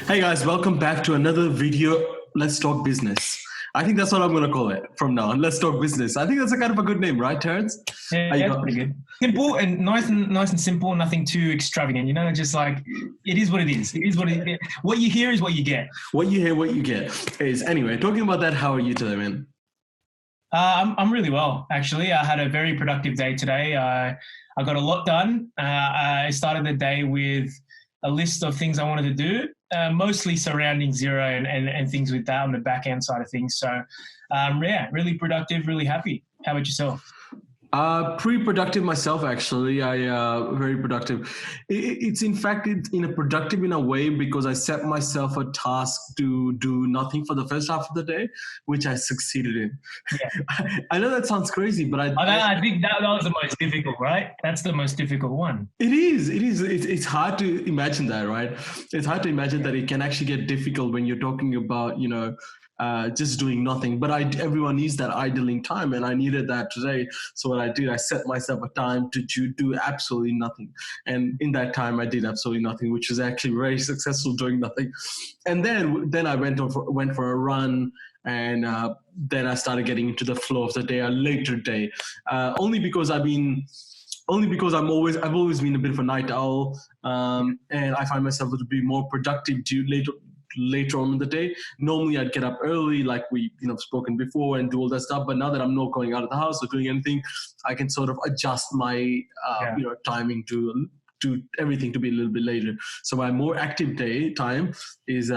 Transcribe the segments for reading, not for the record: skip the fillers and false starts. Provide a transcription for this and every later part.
Hey guys, welcome back to another video. Let's talk business. I think that's what I'm going to call it from now on. Let's talk business. I think that's a kind of a good name, right, Terrence? Yeah, that's pretty good. Simple and nice and simple. Nothing too extravagant. You know, just like it is what it is. It is what it is. What you hear is what you get. What you hear, what you get. Is anyway. Talking about that, how are you today, man? I'm really well, actually. I had a very productive day today. I got a lot done. I started the day with a list of things I wanted to do, mostly surrounding Xero and things with that on the back end side of things. So, yeah, really productive, really happy. How about yourself? Pretty productive myself, actually. Very productive. It's in fact in a productive in a way because I set myself a task to do nothing for the first half of the day, which I succeeded in. Yeah. I know that sounds crazy, but I think that was the most difficult, right? That's the most difficult one. It is. It's hard to imagine that, right? It's hard to imagine that it can actually get difficult when you're talking about, just doing nothing. But everyone needs that idling time, and I needed that today. So what I did, I set myself a time to do absolutely nothing, and in that time, I did absolutely nothing, which was actually very successful doing nothing. And then I went for a run, and then I started getting into the flow of the day, a later day, only because I've always been a bit of a night owl, and I find myself to be more productive later on in the day. Normally I'd get up early, like we spoken before, and do all that stuff. But now that I'm not going out of the house or doing anything, I can sort of adjust my timing to everything to be a little bit later. So my more active day time is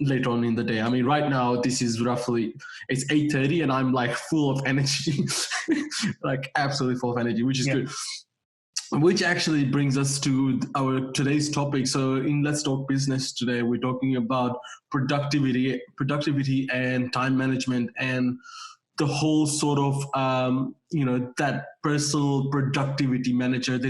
later on in the day. I mean, right now this is it's 8:30, and I'm like full of energy, like absolutely full of energy, which is good. Which actually brings us to our today's topic. So in Let's Talk Business today, we're talking about productivity and time management, and the whole sort of that personal productivity manager.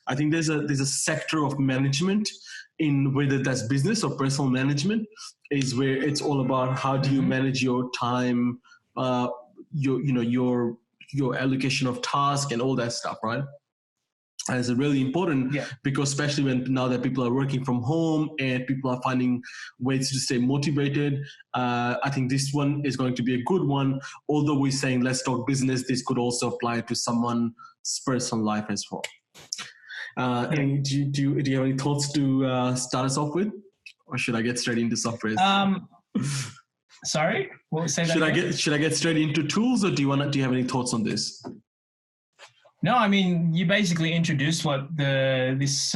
I think there's a sector of management, in whether that's business or personal management, is where it's all about how do you manage your time, your allocation of task and all that stuff, right? And it's really important because especially now that people are working from home and people are finding ways to stay motivated, I think this one is going to be a good one. Although we're saying let's talk business, this could also apply to someone's personal life as well. And do you have any thoughts to start us off with, or should I get straight into software? Sorry, what was that? Should I get straight into tools, or do you have any thoughts on this? No, I mean, you basically introduced what this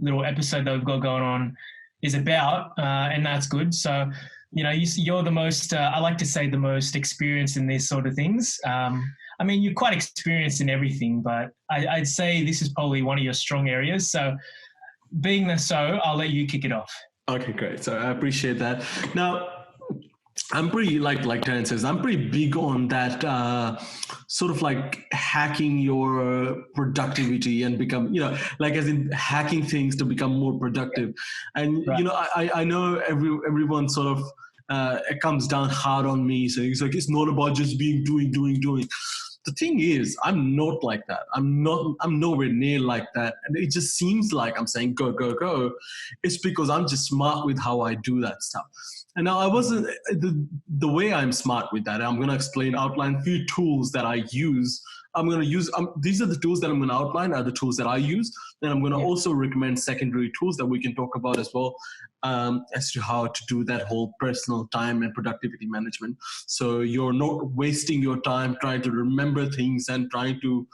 little episode that we've got going on is about, and that's good. So, you're the most, I like to say, the most experienced in these sort of things. I mean, you're quite experienced in everything, but I'd say this is probably one of your strong areas. So, being so, I'll let you kick it off. Okay, great. So I appreciate that. Now, I'm pretty, like Terrence says, I'm pretty big on that sort of like hacking your productivity and become, like as in hacking things to become more productive. And, I know everyone sort of, it comes down hard on me. So it's not about just being doing. The thing is, I'm not like that. I'm nowhere near like that. And it just seems like I'm saying go. It's because I'm just smart with how I do that stuff. And now I wasn't, the way I'm smart with that, I'm going to outline a few tools that I use. I'm going to use, these are the tools that I'm going to outline, are the tools that I use. Then I'm going to also recommend secondary tools that we can talk about as well, as to how to do that whole personal time and productivity management. So you're not wasting your time trying to remember things and trying to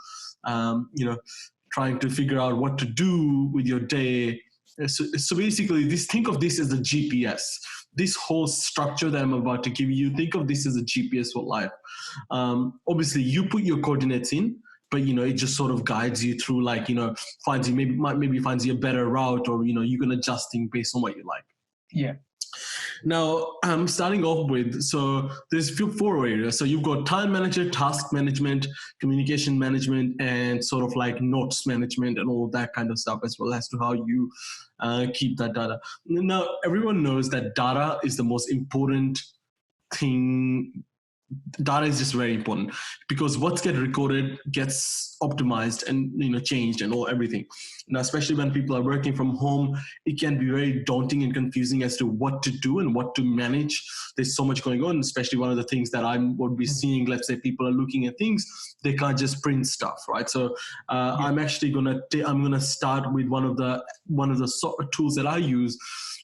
figure out what to do with your day. So basically, think of this as a GPS. This whole structure that I'm about to give you, think of this as a GPS for life. Obviously, you put your coordinates in, but it just sort of guides you through, like finds you a better route, or you can adjust things based on what you like. Yeah. Now, I'm starting off with, so there's four areas. So you've got time manager, task management, communication management, and sort of like notes management and all that kind of stuff, as well as to how you keep that data. Now, everyone knows that data is the most important thing data is just very important, because what's get recorded gets optimized and changed and everything. Now, especially when people are working from home, it can be very daunting and confusing as to what to do and what to manage. There's so much going on, especially one of the things that I would be seeing, let's say people are looking at things, they can't just print stuff, right? So I'm actually I'm gonna start with one of the tools that I use,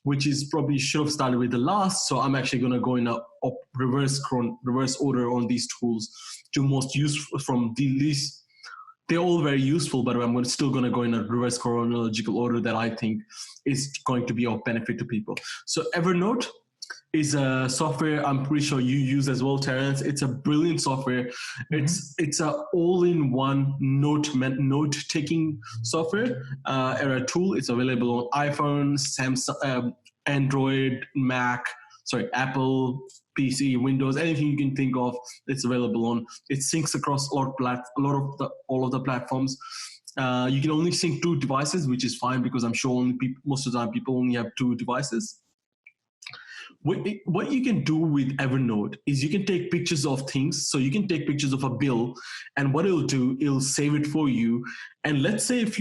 which is probably should have started with the last. So I'm actually going to go in a reverse order on these tools to most useful from the least. They're all very useful, but I'm still going to go in a reverse chronological order that I think is going to be of benefit to people. So Evernote is a software I'm pretty sure you use as well, Terence. It's a brilliant software. It's a all-in-one note-taking software or a tool. It's available on iPhone, Samsung, Android, Mac, Apple, PC, Windows, anything you can think of. It's available on. It syncs across all of the platforms. You can only sync 2 devices, which is fine because I'm sure most of the time people only have 2 devices. What you can do with Evernote is you can take pictures of things. So you can take pictures of a bill, and what it'll do, it'll save it for you. And let's say if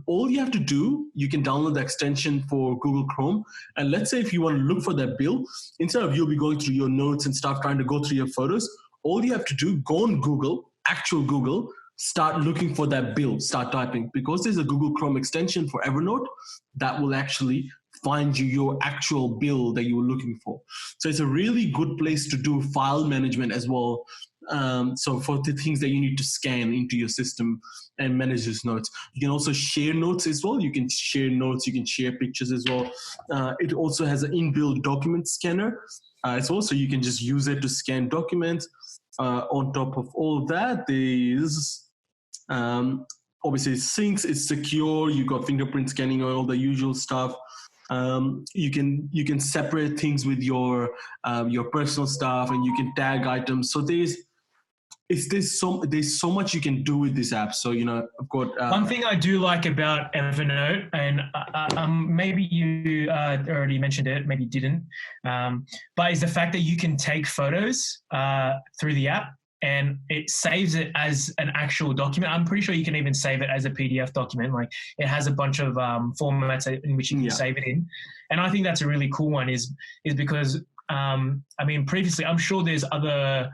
all you have to do, you can download the extension for Google Chrome. And let's say if you want to look for that bill, instead of you'll be going through your notes and stuff, trying to go through your photos, all you have to do, go on Google, actual Google, start looking for that bill, start typing. Because there's a Google Chrome extension for Evernote that will actually find you your actual bill that you were looking for. So it's a really good place to do file management as well. So for the things that you need to scan into your system and manage those notes. You can also share notes as well. You can share notes, you can share pictures as well. It also has an inbuilt document scanner as well, so you can just use it to scan documents. On top of all of that, there's obviously it syncs, it's secure, you got fingerprint scanning and all the usual stuff. You can separate things with your personal stuff, and you can tag items. So there's so much you can do with this app. So I've got one thing I do like about Evernote, and maybe you already mentioned it, maybe you didn't, but is the fact that you can take photos through the app. And it saves it as an actual document. I'm pretty sure you can even save it as a PDF document. Like it has a bunch of formats in which you can save it in. And I think that's a really cool one is because, previously, I'm sure there's other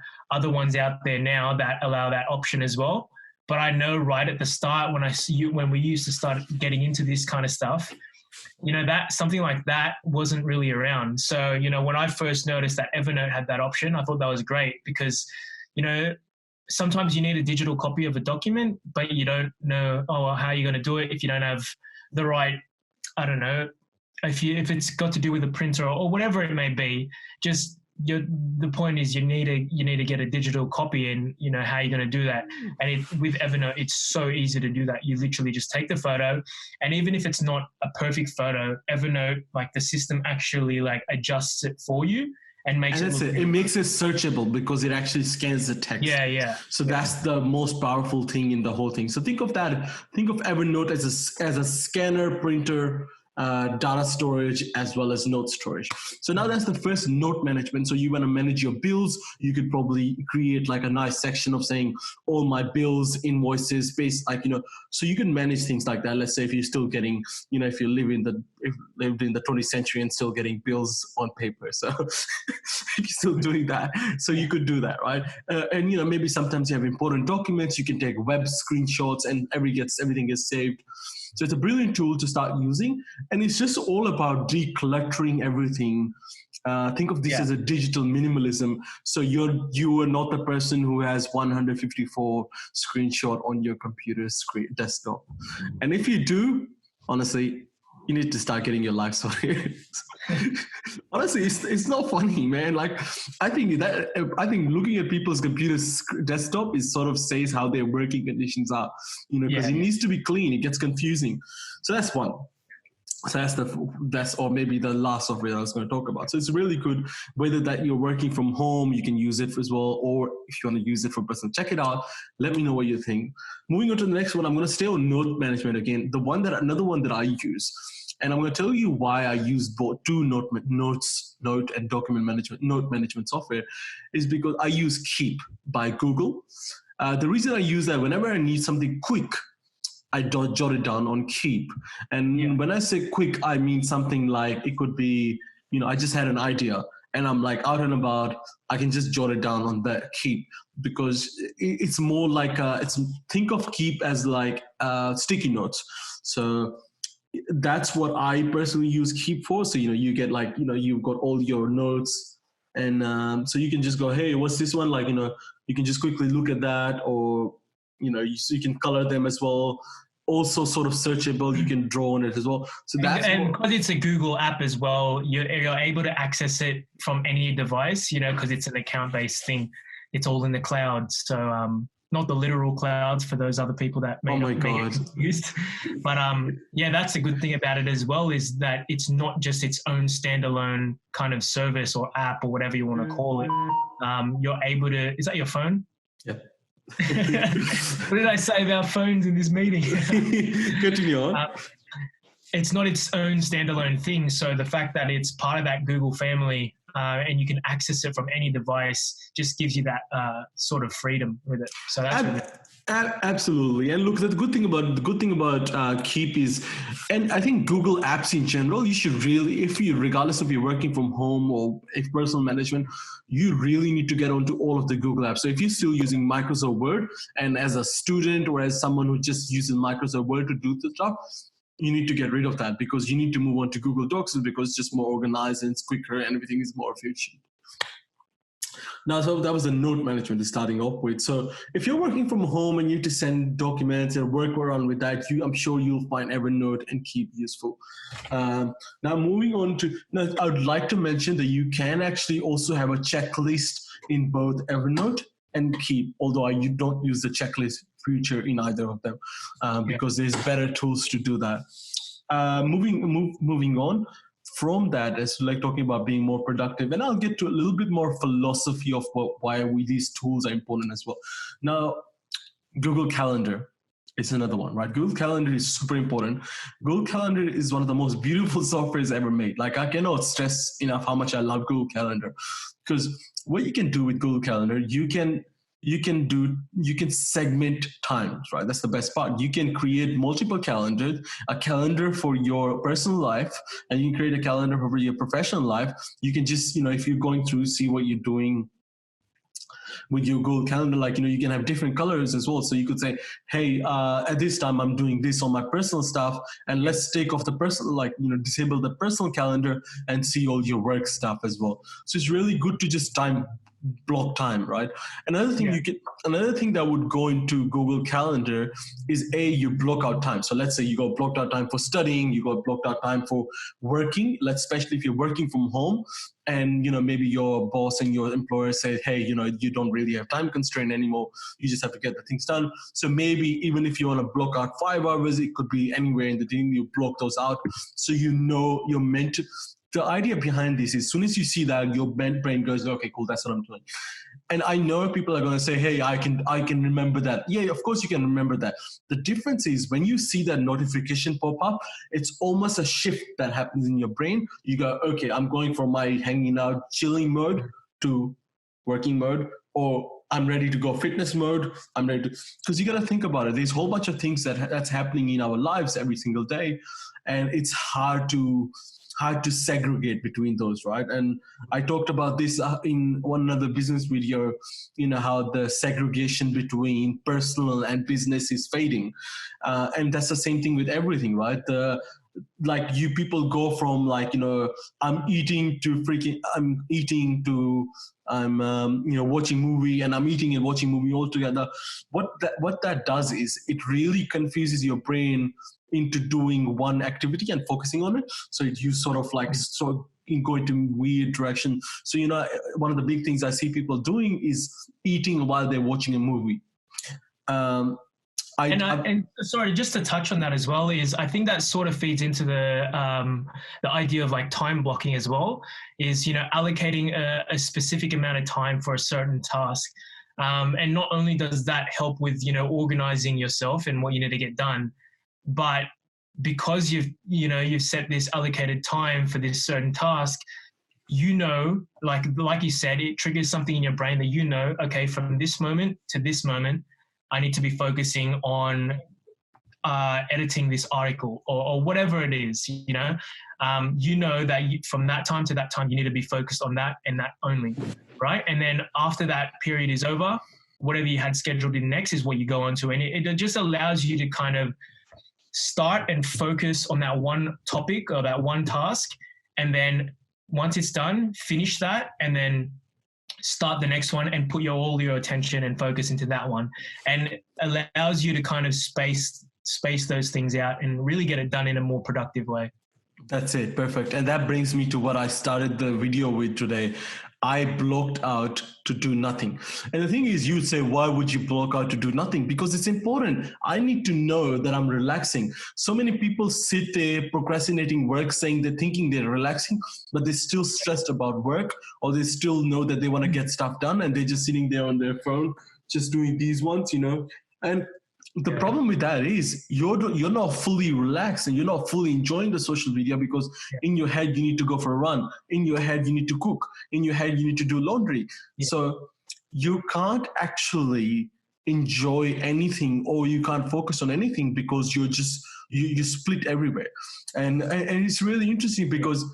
ones out there now that allow that option as well. But I know right at the start when we used to start getting into this kind of stuff, that something like that wasn't really around. So, when I first noticed that Evernote had that option, I thought that was great because sometimes you need a digital copy of a document, but you don't know, how you're going to do it if you don't have the right, I don't know, if it's got to do with a printer or whatever it may be. Just the point is you need to get a digital copy, and how you're going to do that. And with Evernote, it's so easy to do that. You literally just take the photo, and even if it's not a perfect photo, Evernote, like the system actually like adjusts it for you. And makes it makes it searchable because it actually scans the text. Yeah. So that's the most powerful thing in the whole thing. So think of Evernote as a scanner, printer, data storage, as well as note storage. So now that's the first note management. So you want to manage your bills, you could probably create like a nice section of saying all my bills, invoices, so you can manage things like that. Let's say if you're still getting, if you lived in the 20th century and still getting bills on paper. So if you're still doing that, so you could do that, right? And maybe sometimes you have important documents, you can take web screenshots and everything gets saved. So it's a brilliant tool to start using, and it's just all about decluttering everything. Think of this as a digital minimalism. So you are not the person who has 154 screenshot on your computer desktop. And if you do, honestly, you need to start getting your life sorted. Honestly, it's not funny, man. Like I think looking at people's computers desktop is sort of says how their working conditions are, because it needs to be clean. It gets confusing. So that's one. So that's or maybe the last software I was going to talk about. So it's really good, whether that you're working from home, you can use it as well, or if you want to use it for personal, check it out. Let me know what you think. Moving on to the next one, I'm going to stay on note management again. Another one that I use, And I'm going to tell you why I use both two note and note management software is because I use Keep by Google. The reason I use that, whenever I need something quick, I jot it down on Keep. And when I say quick, I mean something like, it could be, I just had an idea and I'm like out and about, I can just jot it down on that Keep, because it's more like, think of Keep as like sticky notes. So that's what I personally use Keep for. So, you get like, you've got all your notes, and so you can just go, hey, what's this one? Like, you can just quickly look at that, or, you can color them as well. Also sort of searchable, you can draw on it as well. So that's and because it's a Google app as well, you're able to access it from any device, because it's an account-based thing. It's all in the cloud. So not the literal clouds for those other people that may not get confused. But that's a good thing about it as well, is that it's not just its own standalone kind of service or app or whatever you want to call it. You're able to, is that your phone? Yeah. What did I say about phones in this meeting? Continue on. It's not its own standalone thing. So the fact that it's part of that Google family and you can access it from any device just gives you that sort of freedom with it. So that's absolutely. And look, the good thing about Keep is, and I think Google Apps in general, you should really, regardless of you're working from home or if personal management, you really need to get onto all of the Google apps. So if you're still using Microsoft Word, and as a student or as someone who just uses Microsoft Word to do the stuff, you need to get rid of that, because you need to move on to Google Docs, because it's just more organized and it's quicker and everything is more efficient. Now, so that was the note management starting off with. So if you're working from home and you need to send documents and work around with that, I'm sure you'll find Evernote and Keep useful. Now, moving on to, I would like to mention that you can actually also have a checklist in both Evernote and Keep, although you don't use the checklist feature in either of them, because there's better tools to do that. Moving on from that, as like talking about being more productive, and I'll get to a little bit more philosophy of why these tools are important as well. Now, Google Calendar is another one, right? Google Calendar is super important. Google Calendar is one of the most beautiful softwares ever made. Like, I cannot stress enough how much I love Google Calendar, because what you can do with Google Calendar, you can segment times, right? That's the best part. You can create multiple calendars, a calendar for your personal life, and you can create a calendar for your professional life. You can just, if you're going through, see what you're doing with your Google Calendar, like, you can have different colors as well. So you could say, hey, at this time I'm doing this on my personal stuff, and let's take off the personal, like, disable the personal calendar and see all your work stuff as well. So it's really good to just block time, right? Another thing that would go into Google Calendar is you block out time. So let's say you got blocked out time for studying, you got blocked out time for working. Especially if you're working from home, and maybe your boss and your employer say, hey, you don't really have time constraint anymore. You just have to get the things done. So maybe even if you want to block out 5 hours, it could be anywhere in the day. You block those out, so you're meant to. The idea behind this is, as soon as you see that, your brain goes, okay, cool, that's what I'm doing. And I know people are going to say, hey, I can remember that. Yeah, of course you can remember that. The difference is, when you see that notification pop up, it's almost a shift that happens in your brain. You go, okay, I'm going from my hanging out, chilling mode to working mode, or I'm ready to go fitness mode. I'm ready to, because you got to think about it. There's a whole bunch of things that's happening in our lives every single day. And it's hard to segregate between those, right? And I talked about this in one other business video, how the segregation between personal and business is fading. And that's the same thing with everything, right? Like, you people go from, like, I'm eating to watching movie, and I'm eating and watching movie all together. What that does is, it really confuses your brain into doing one activity and focusing on it. So you sort of like go into weird direction. So, one of the big things I see people doing is eating while they're watching a movie. And sorry, just to touch on that as well, is I think that sort of feeds into the idea of like time blocking as well, is, allocating a specific amount of time for a certain task. And not only does that help with, organizing yourself and what you need to get done, but because you've set this allocated time for this certain task, like you said, it triggers something in your brain that okay, from this moment to this moment, I need to be focusing on editing this article or whatever it is, that from that time to that time, you need to be focused on that and that only, right? And then after that period is over, whatever you had scheduled in next is what you go on to. And it just allows you to kind of start and focus on that one topic or that one task. And then once it's done, finish that and then start the next one and put all your attention and focus into that one. And it allows you to kind of space those things out and really get it done in a more productive way. That's it. Perfect. And that brings me to what I started the video with today. I blocked out to do nothing. And the thing is, you'd say, why would you block out to do nothing? Because it's important. I need to know that I'm relaxing. So many people sit there procrastinating work, saying they're thinking they're relaxing, but they're still stressed about work, or they still know that they want to get stuff done and they're just sitting there on their phone, just doing these ones, And the problem with that is you're not fully relaxed and you're not fully enjoying the social media because in your head you need to go for a run, in your head you need to cook, in your head you need to do laundry. So you can't actually enjoy anything or you can't focus on anything because you're just you split everywhere. And it's really interesting because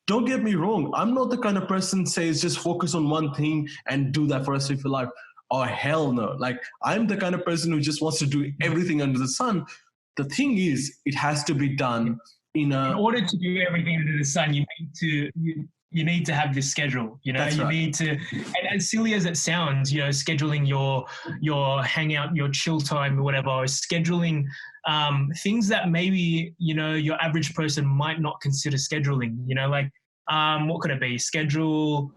don't get me wrong, I'm not the kind of person who says just focus on one thing and do that for the rest of your life. Oh, hell no. Like, I'm the kind of person who just wants to do everything under the sun. The thing is, it has to be done in order to do everything under the sun, you need to have this schedule, That's right. need to, and as silly as it sounds, scheduling your hangout, your chill time or whatever, or scheduling things that maybe, your average person might not consider scheduling, what could it be? Schedule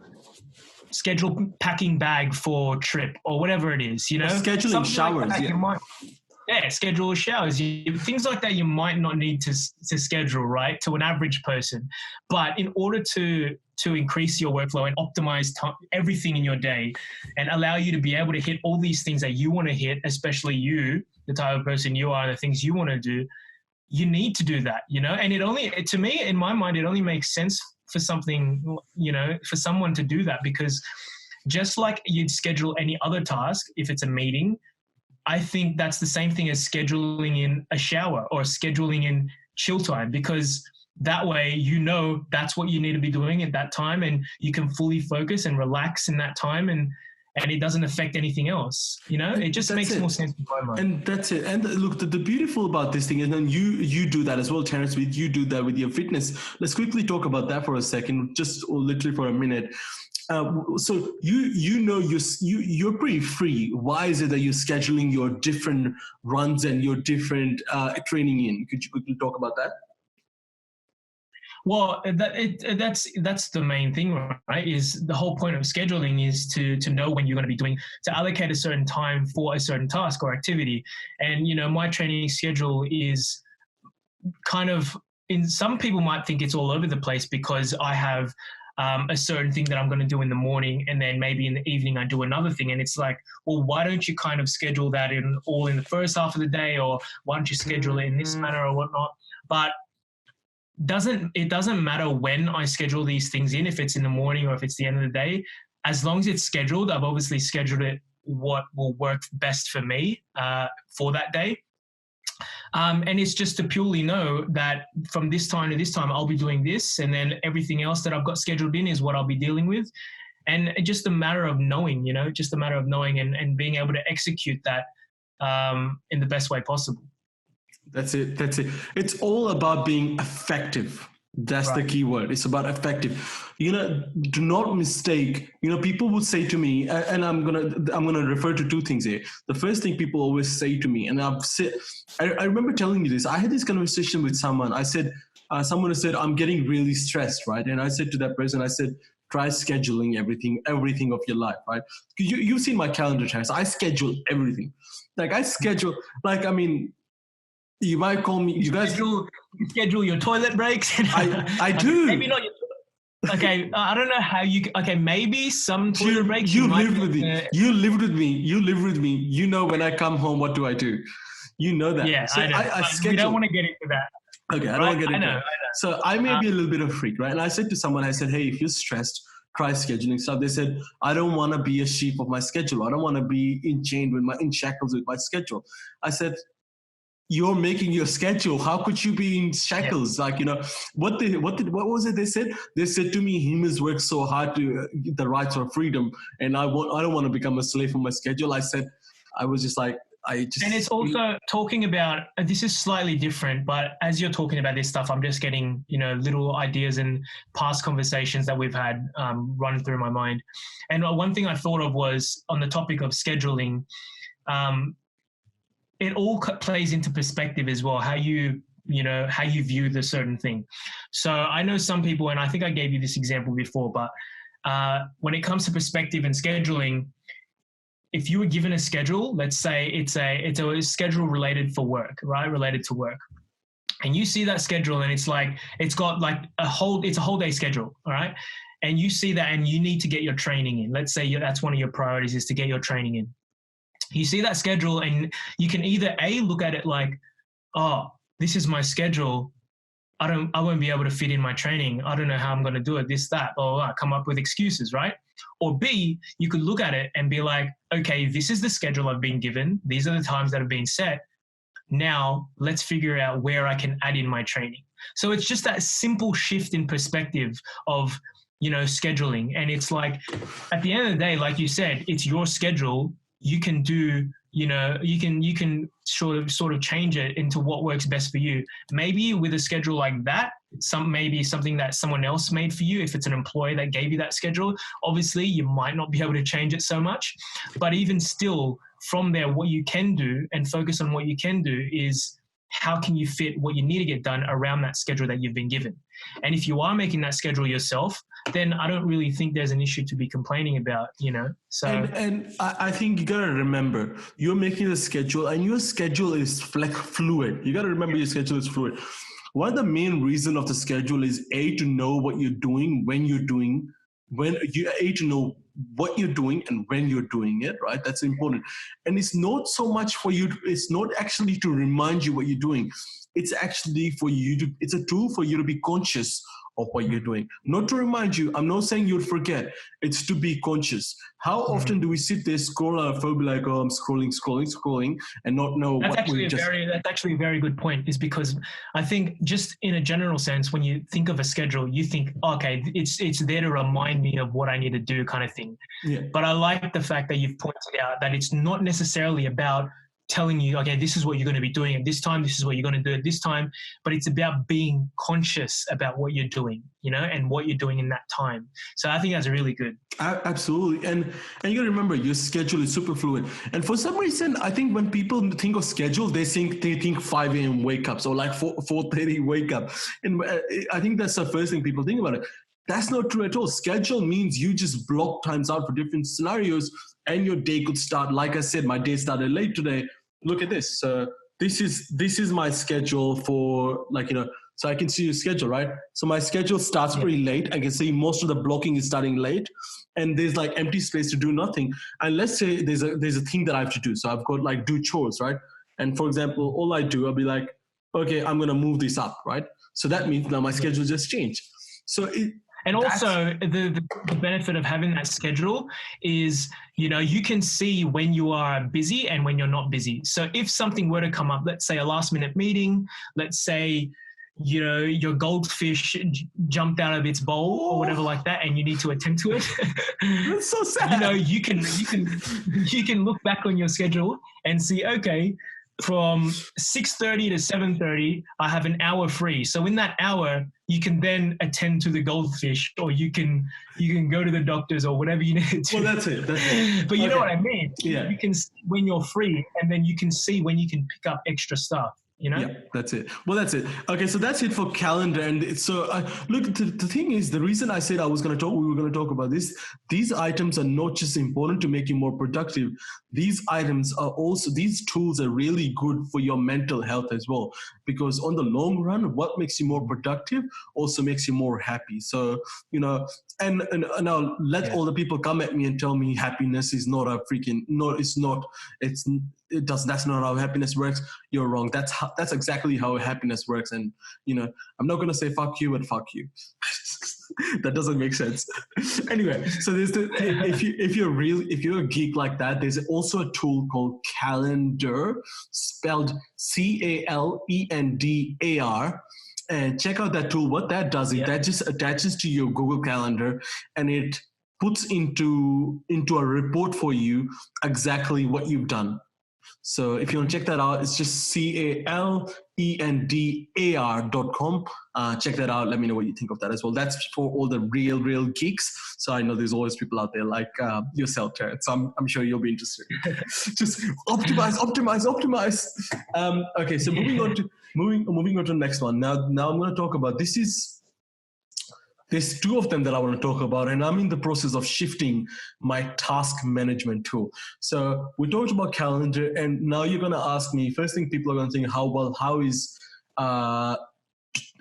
packing bag for trip or whatever it is, scheduling showers. Like schedule showers. Things like that you might not need to schedule, right, to an average person. But in order to increase your workflow and optimize everything in your day and allow you to be able to hit all these things that you want to hit, especially you, the type of person you are, the things you want to do, you need to do that, And to me, in my mind, it only makes sense for something, for someone to do that, because just like you'd schedule any other task, if it's a meeting, I think that's the same thing as scheduling in a shower or scheduling in chill time, because that way, that's what you need to be doing at that time and you can fully focus and relax in that time and it doesn't affect anything else. It just makes more sense in my mind. And that's it. And look, the beautiful about this thing is, and you do that as well, Terence, you do that with your fitness. Let's quickly talk about that for a second, just literally for a minute. So you're pretty free. Why is it that you're scheduling your different runs and your different training in? Could you quickly talk about that? Well, that's the main thing, right? Is the whole point of scheduling is to know when you're going to be to allocate a certain time for a certain task or activity. And, my training schedule is kind of, some people might think it's all over the place because I have a certain thing that I'm going to do in the morning and then maybe in the evening I do another thing. And it's like, well, why don't you kind of schedule that in the first half of the day, or why don't you schedule it in this manner or whatnot? But it doesn't matter when I schedule these things in, if it's in the morning or if it's the end of the day, as long as it's scheduled. I've obviously scheduled it what will work best for me for that day. And it's just to purely know that from this time to this time, I'll be doing this, and then everything else that I've got scheduled in is what I'll be dealing with. And it's just a matter of knowing, and being able to execute that in the best way possible. That's it. It's all about being effective. That's right. The key word. It's about effective. Do not mistake. People would say to me, and I'm gonna refer to two things here. The first thing people always say to me, and I remember telling you this. I had this conversation with someone. I said, someone said, I'm getting really stressed, right? And I said to that person, I said, try scheduling everything of your life, right? You've seen my calendar, Terence. I schedule everything. You might call me. You guys schedule your toilet breaks. I do. Maybe not your. Okay, I don't know how you. Okay, maybe some toilet breaks. You lived with me. You lived with me. You know when I come home, what do I do? You know that. Yeah, so I know. I schedule. We don't want to get into that. Okay, I don't want to get into it. So I may be a little bit of a freak, right? And I said to someone, I said, hey, if you're stressed, try scheduling stuff. They said, I don't want to be a sheep of my schedule. I don't want to be in shackles with my schedule. I said, you're making your schedule. How could you be in shackles? Yeah. Like, what was it they said? They said to me, humans work so hard to get the rights for freedom. And I don't want to become a slave for my schedule. I was just like, and it's also talking about, this is slightly different, but as you're talking about this stuff, I'm just getting, little ideas and past conversations that we've had run through my mind. And one thing I thought of was on the topic of scheduling, it all plays into perspective as well, how you view the certain thing. So I know some people, and I think I gave you this example before, but when it comes to perspective and scheduling, if you were given a schedule, let's say it's a schedule related to work, and you see that schedule and it's got like a whole day schedule, all right? And you see that and you need to get your training in. Let's say that's one of your priorities is to get your training in. You see that schedule and you can either look at it like, oh, this is my schedule. I won't be able to fit in my training. I don't know how I'm going to do it, this, that, or come up with excuses, right? Or B, you could look at it and be like, okay, this is the schedule I've been given. These are the times that have been set. Now let's figure out where I can add in my training. So it's just that simple shift in perspective of, scheduling. And it's like, at the end of the day, like you said, it's your schedule. You can do, you can sort of change it into what works best for you. Maybe with a schedule like that, maybe something that someone else made for you. If it's an employee that gave you that schedule, obviously you might not be able to change it so much. But even still, from there, what you can do and focus on what you can do is how can you fit what you need to get done around that schedule that you've been given. And if you are making that schedule yourself, then I don't really think there's an issue to be complaining about, So, and I think you gotta remember, you're making a schedule, and your schedule is fluid. You gotta remember your schedule is fluid. One of the main reasons of the schedule is to know what you're doing, to know what you're doing and when you're doing it, right? That's important. And it's not so much for you. It's not actually to remind you what you're doing. It's actually it's a tool for you to be conscious of what you're doing. Not to remind you, I'm not saying you'll forget. It's to be conscious. How often do we sit there, scroll our phone, be like, oh, I'm scrolling, and not know that's actually a very good point, is because I think just in a general sense, when you think of a schedule, you think, okay, it's there to remind me of what I need to do kind of thing. Yeah. But I like the fact that you've pointed out that it's not necessarily about telling you, okay, this is what you're going to be doing at this time, this is what you're going to do at this time, but it's about being conscious about what you're doing, and what you're doing in that time. So I think that's really good. Absolutely. And you got to remember, your schedule is super fluid. And for some reason, I think when people think of schedule, they think 5 a.m. wake ups or like 4:30 wake up. And I think that's the first thing people think about it. That's not true at all. Schedule means you just block times out for different scenarios, and your day could start. Like I said, my day started late today. Look at this. This is my schedule for so I can see your schedule, right? So my schedule starts pretty late. I can see most of the blocking is starting late, and there's like empty space to do nothing. And let's say there's a thing that I have to do. So I've got like do chores, right? And for example, all I do, I'll be like, okay, I'm going to move this up, right? So that means now my schedule just changed. And also the benefit of having that schedule is, you can see when you are busy and when you're not busy. So if something were to come up, let's say a last minute meeting, let's say, your goldfish jumped out of its bowl or whatever like that, and you need to attend to it. That's so sad. You can look back on your schedule and see, okay, from 6:30 to 7:30, I have an hour free. So in that hour, you can then attend to the goldfish, or you can go to the doctors or whatever you need to. Well, that's it. But you know what I mean? Yeah. You can see when you're free, and then you can see when you can pick up extra stuff. Yeah, that's it. Well, that's it. Okay, so that's it for calendar. And so, look, the thing is, the reason I said we were going to talk about this, these items are not just important to make you more productive. These items are also, these tools are really good for your mental health as well, because on the long run, what makes you more productive also makes you more happy. So, and I'll let all the people come at me and tell me happiness is not a freaking, no, it's not, it does. That's not how happiness works. You're wrong. That's exactly how happiness works. And I'm not gonna say fuck you, but fuck you. That doesn't make sense. Anyway, so there's if you're a geek like that, there's also a tool called Calendar, spelled Calendar. And check out that tool. What that does is that just attaches to your Google Calendar, and it puts into a report for you exactly what you've done. So if you want to check that out, it's just calendar.com. Check that out. Let me know what you think of that as well. That's for all the real geeks. So I know there's always people out there like yourself, Jared. So I'm sure you'll be interested. Just optimize. Okay, so moving on to the next one. Now I'm going to talk about There's two of them that I want to talk about, and I'm in the process of shifting my task management tool. So we talked about calendar, and now you're going to ask me, first thing people are going to think, how is a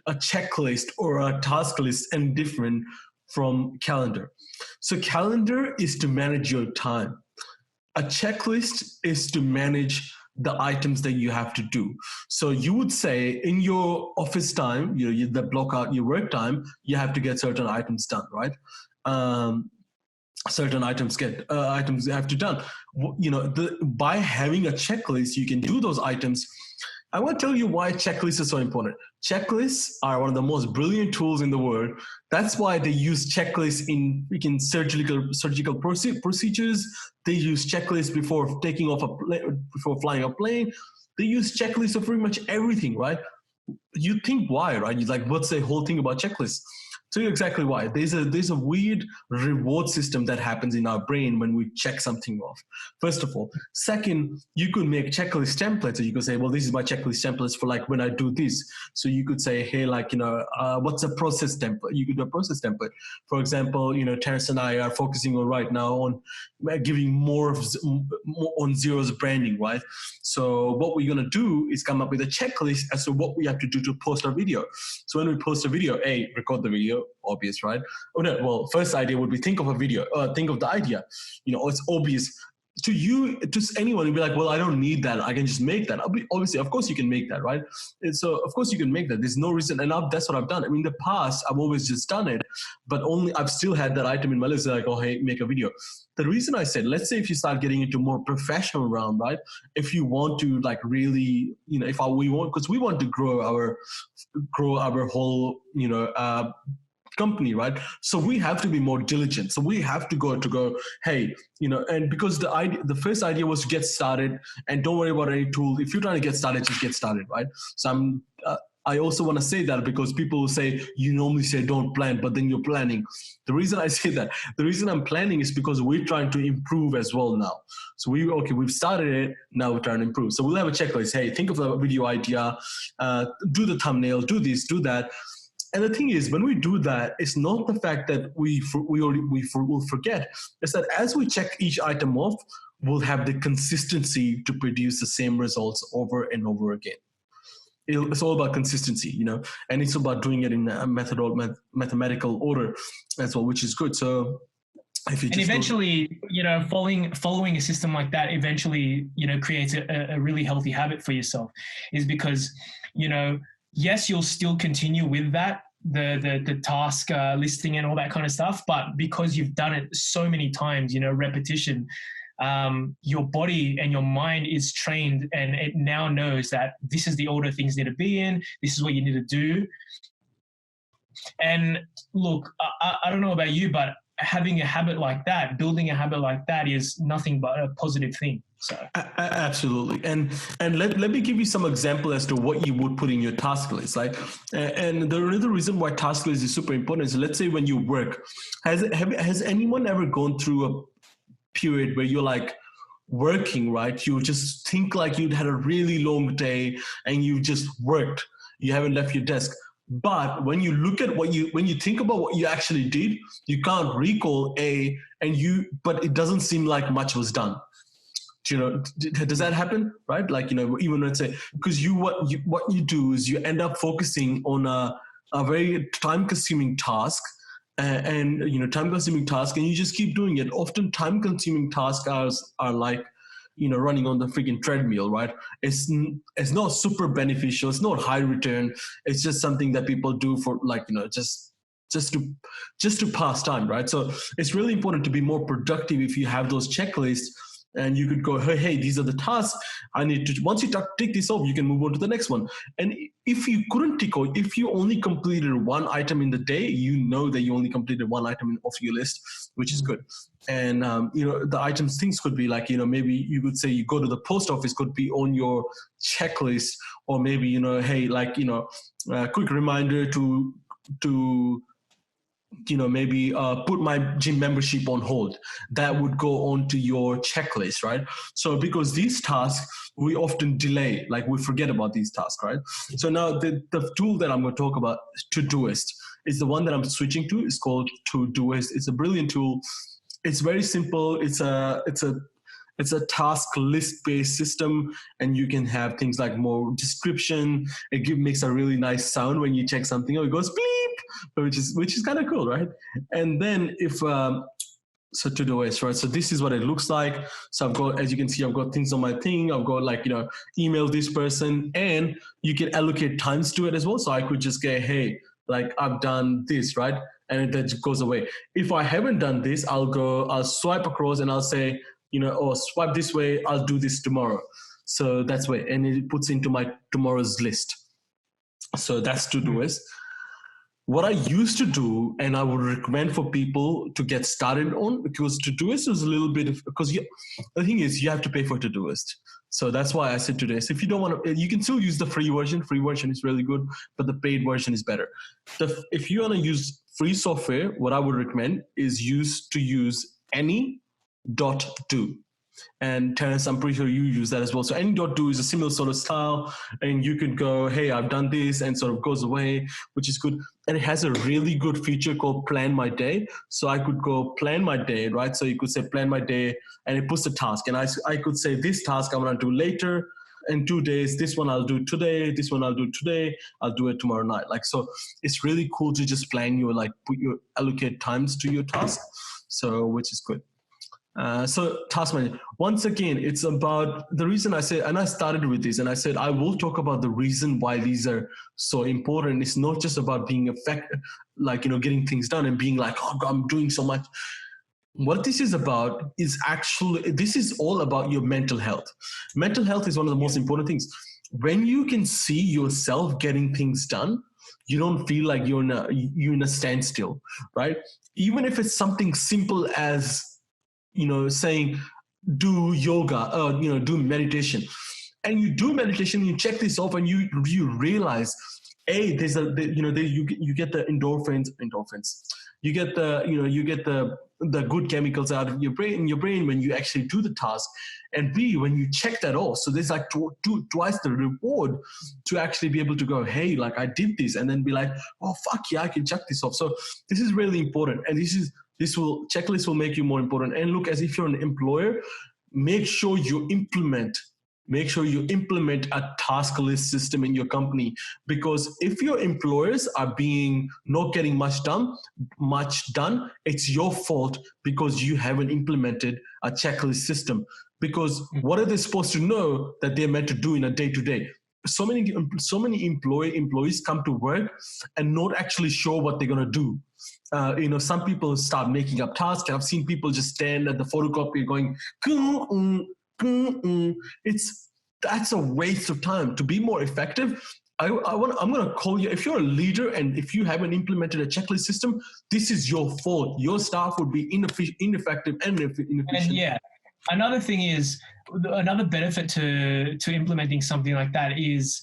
checklist or a task list any different from calendar? So calendar is to manage your time. A checklist is to manage the items that you have to do. So you would say in your office time, you block out your work time, you have to get certain items done, right? Certain items you have to done. By having a checklist, you can do those items. I want to tell you why checklists are so important. Checklists are one of the most brilliant tools in the world. That's why they use checklists in surgical procedures. They use checklists before before flying a plane. They use checklists for pretty much everything, right? You think why, right? You're like, what's the whole thing about checklists? So exactly why. There's a weird reward system that happens in our brain when we check something off. First of all. Second, you could make checklist templates. So you could say, well, this is my checklist templates for like when I do this. So you could say, hey, like, what's a process template? You could do a process template. For example, Terence and I are focusing on right now on giving more on Xero's branding, right? So what we're going to do is come up with a checklist as to what we have to do to post our video. So when we post a video, record the video. Obvious, right? First idea would be think of a video, think of the idea. It's obvious to you, to anyone. You'd be like, well, I don't need that. I can just make that. Obviously, of course you can make that, right? And so of course you can make that. There's no reason. And that's what I've done. I mean, in the past, I've always just done it, but I've still had that item in my list. Like, oh, hey, make a video. The reason I said, let's say if you start getting into more professional realm, right? If you want to like really, because we want to grow our whole, company, right? So we have to be more diligent. So we have to go, hey, and because the first idea was to get started and don't worry about any tool. If you're trying to get started, just get started, right? So I also want to say that because people say, you normally say don't plan, but then you're planning. The reason I say that, the reason I'm planning is because we're trying to improve as well now. So we've started it, now we're trying to improve. So we'll have a checklist. Hey, think of a video idea, do the thumbnail, do this, do that. And the thing is, when we do that, it's not the fact that we will forget. It's that as we check each item off, we'll have the consistency to produce the same results over and over again. It's all about consistency, and it's about doing it in a mathematical order as well, which is good. So if you eventually, following a system like that eventually, creates a really healthy habit for yourself, is because, yes, you'll still continue with that, the task listing and all that kind of stuff. But because you've done it so many times, repetition, your body and your mind is trained, and it now knows that this is the order things need to be in. This is what you need to do. And look, I don't know about you, but having a habit like that, building a habit like that is nothing but a positive thing. So absolutely. And let me give you some example as to what you would put in your task list. And the other reason why task list is super important is, let's say when you work, has anyone ever gone through a period where you're like working, right? You just think like you'd had a really long day and you just worked. You haven't left your desk. But when you look at when you think about what you actually did, you can't recall but it doesn't seem like much was done. Does that happen? Right? Like, even let's say, because what you do is you end up focusing on a very time-consuming task, and you just keep doing it. Often time-consuming tasks are like, running on the freaking treadmill, right? It's not super beneficial. It's not high return. It's just something that people do for just to pass time, right? So it's really important to be more productive if you have those checklists. And you could go, hey, these are the tasks I need to. Once you tick this off, you can move on to the next one. And if you couldn't tick off, if you only completed one item in the day, you know that you only completed one item off your list, which is good. And the items, things could be like, maybe you could say you go to the post office, could be on your checklist, or maybe hey, like a quick reminder to maybe put my gym membership on hold. That would go onto your checklist, right? So because these tasks, we often delay, like we forget about these tasks, right? So now the tool that I'm going to talk about, Todoist, is the one that I'm switching to. It's called Todoist. It's a brilliant tool. It's very simple. It's a task list-based system, and you can have things like more description. It makes a really nice sound when you check something. It goes beep, which is kind of cool, right? And then so Todoist, right? So this is what it looks like. So I've got, as you can see, I've got things on my thing. I've got like email this person, and you can allocate times to it as well. So I could just go, hey, like I've done this, right? And that goes away. If I haven't done this, I'll swipe across and I'll say, swipe this way, I'll do this tomorrow. So that's way, and it puts into my tomorrow's list. So that's Todoist. What I used to do, and I would recommend for people to get started on, because Todoist is a little bit of, because the thing is you have to pay for Todoist. So that's why I said Todoist. If you don't want to, you can still use the free version. Free version is really good, but the paid version is better. If you want to use free software, what I would recommend is use Any.do. And Terence, I'm pretty sure you use that as well. So Any.do is a similar sort of style, and you could go, hey, I've done this, and sort of goes away, which is good. And it has a really good feature called Plan My Day. So I could go plan my day, right? So you could say plan my day, and it puts the task. And I could say this task I'm going to do later in 2 days. This one I'll do today. This one I'll do today. I'll do it tomorrow night. Like, so it's really cool to just plan allocate times to your task. So, which is good. So task management, once again, it's about the reason I said, and I started with this, and I said, I will talk about the reason why these are so important. It's not just about being effective, like, getting things done and being like, oh, I'm doing so much. What this is about is this is all about your mental health. Mental health is one of the most important things. When you can see yourself getting things done, you don't feel like you're in a standstill, right? Even if it's something simple as, saying do yoga, do meditation, and you do meditation, you check this off, and you realize, you get the endorphins, you get the good chemicals out of your brain when you actually do the task, and B, when you check that off. So there's like twice the reward to actually be able to go, hey, like I did this, and then be like, oh fuck yeah, I can check this off. So this is really important, and checklist will make you more important. And look, as if you're an employer, make sure you implement a task list system in your company, because if your employers are not getting much done, it's your fault because you haven't implemented a checklist system. Because what are they supposed to know that they're meant to do in a day-to-day? So many employees come to work and not actually sure what they're going to do. Some people start making up tasks. I've seen people just stand at the photocopier going, that's a waste of time. To be more effective, I'm going to call you, if you're a leader and if you haven't implemented a checklist system, this is your fault. Your staff would be ineffective and inefficient. And yeah, another thing is, another benefit to implementing something like that is,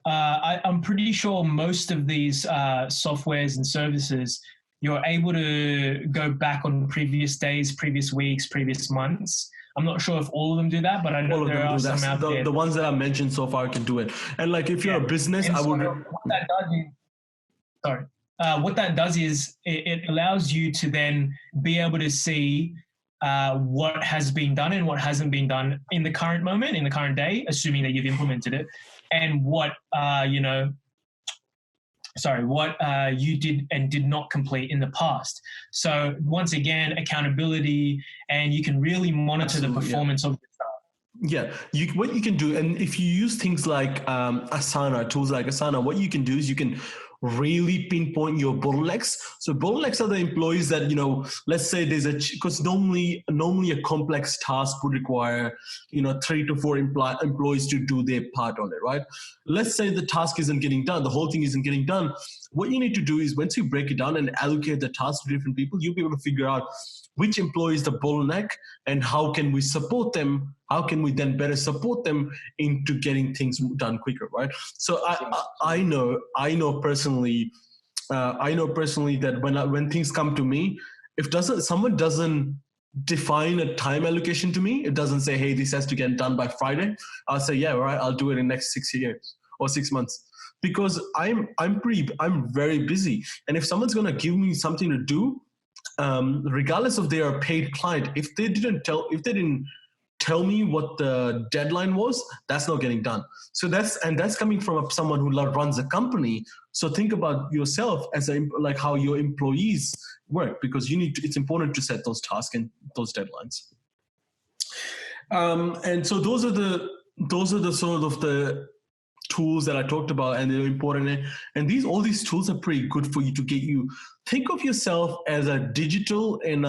I'm pretty sure most of these softwares and services, you're able to go back on previous days, previous weeks, previous months. I'm not sure if all of them do that, but I know there are some out there. The ones that I mentioned so far can do it. And like if you're a business, I would. What that does is it allows you to then be able to see what has been done and what hasn't been done in the current moment, in the current day, assuming that you've implemented it, and what you did and did not complete in the past. So once again, accountability, and you can really monitor the performance of the staff. Yeah, what you can do, and if you use things like Asana, tools like Asana, what you can do is you can really pinpoint your bottlenecks. So bottlenecks are the employees that, let's say there's because normally a complex task would require 3 to 4 employees to do their part on it, right? Let's say the task isn't getting done, the whole thing isn't getting done. What you need to do is once you break it down and allocate the task to different people, you'll be able to figure out which employee is the bottleneck and how can we support them. How can we then better support them into getting things done quicker, right? So I know personally that when things come to me, if someone doesn't define a time allocation to me, it doesn't say, hey, this has to get done by Friday, I'll say, yeah, all right, I'll do it in the next 6 years or 6 months. Because I'm very busy. And if someone's gonna give me something to do, regardless of their paid client, if they didn't tell me what the deadline was, that's not getting done. So that's coming from someone who runs a company. So think about yourself as like how your employees work, because it's important to set those tasks and those deadlines. And so those are the sort of the tools that I talked about, and they're important. And all these tools are pretty good for you to get you. Think of yourself as a digital and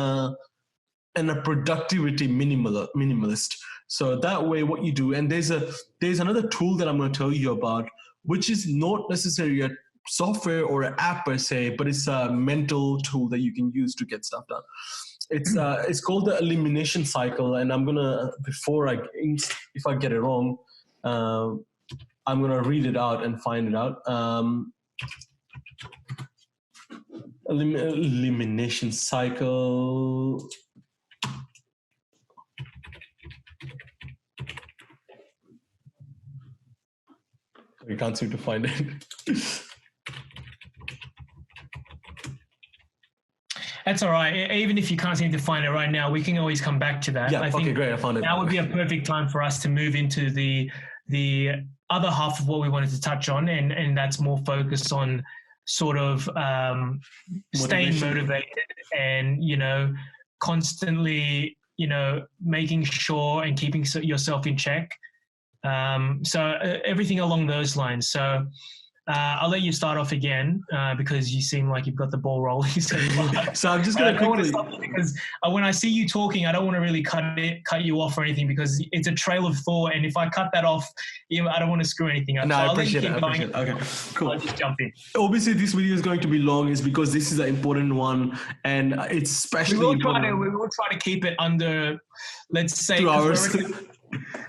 a productivity minimalist. So that way, what you do, and there's another tool that I'm going to tell you about, which is not necessarily a software or an app per se, but it's a mental tool that you can use to get stuff done. It's called the elimination cycle, and I'm gonna, if I get it wrong, I'm going to read it out and find it out. Elimination cycle. We can't seem to find it. That's all right. Even if you can't seem to find it right now, we can always come back to that. Yeah, okay, great. I found it. That would be a perfect time for us to move into the other half of what we wanted to touch on, and that's more focused on sort of staying motivated and, constantly, making sure and keeping yourself in check. So everything along those lines. So I'll let you start off again because you seem like you've got the ball rolling. So I'm just going to quickly, because when I see you talking, I don't want to really cut you off or anything, because it's a trail of thought, and if I cut that off, I don't want to screw anything up. No, so I appreciate it. Okay, cool. I'll just jump in. Obviously, this video is going to be long, is because this is an important one, and it's especially we will try to keep it under, let's say, 2 hours.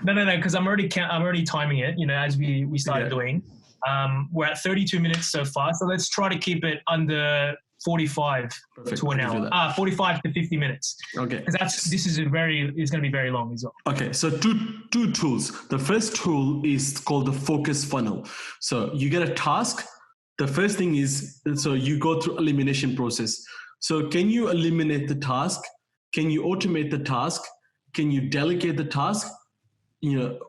No, because I'm already timing it. As we started doing. We're at 32 minutes so far, so let's try to keep it under 45 to an hour. 45 to 50 minutes. Okay. Because this is going to be very long as well. Okay, so two tools. The first tool is called the focus funnel. So you get a task. The first thing is, so you go through elimination process. So can you eliminate the task? Can you automate the task? Can you delegate the task? So